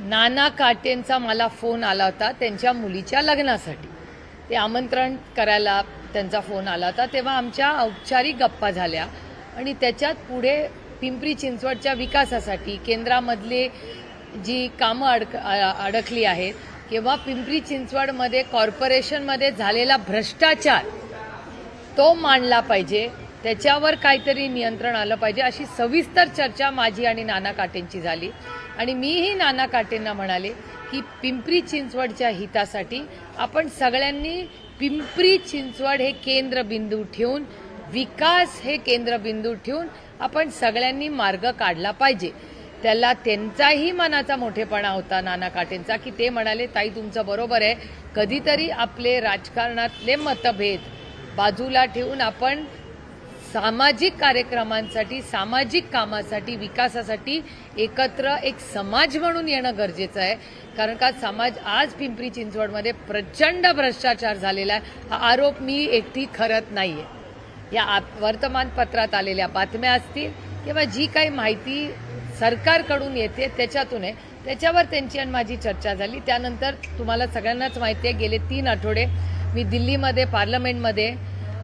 नाना काटेंचा मला फोन आला होता त्यांच्या मुलीच्या लग्नासाठी. ते आमंत्रण करायला त्यांचा फोन आला होता. तेव्हा आमच्या औपचारिक गप्पा झाल्या आणि त्याच्यात पुढे पिंपरी चिंचवडच्या विकासासाठी केंद्रामधले जी कामं अडकली आहेत किंवा पिंपरी चिंचवडमध्ये कॉर्पोरेशनमध्ये झालेला भ्रष्टाचार तो मांडला पाहिजे, त्याच्यावर काहीतरी नियंत्रण आलं पाहिजे, अशी सविस्तर चर्चा माझी आणि नाना काटेंची झाली. आणि मीही नाना काटेंना म्हणाले की पिंपरी चिंचवडच्या हितासाठी आपण सगळ्यांनी पिंपरी चिंचवड हे केंद्रबिंदू ठेवून, विकास हे केंद्रबिंदू ठेवून आपण सगळ्यांनी मार्ग काढला पाहिजे. त्याला त्यांचाही मनाचा मोठेपणा होता नाना काटेंचा की ते म्हणाले, ताई तुमचं बरोबर आहे, कधीतरी आपले राजकारणातले मतभेद बाजूला ठेवून आपण सामाजिक कार्यक्रमांसाठी, सामाजिक कामासाठी, विकासासाठी एकत्र एक समाज म्हणून येणं गरजेचं आहे. कारण का समाज आज पिंपरी चिंचवडमध्ये प्रचंड भ्रष्टाचार झालेला आहे. हा आरोप मी एकटी करत नाहीये. या वर्तमानपत्रात आलेल्या बातम्या असतील किंवा जी काही माहिती सरकारकडून येते त्याच्यातून आहे, त्याच्यावर त्यांची आणि माझी चर्चा झाली. त्यानंतर तुम्हाला सगळ्यांनाच माहिती आहे, गेले 3 आठवडे मी दिल्लीमध्ये पार्लमेंटमध्ये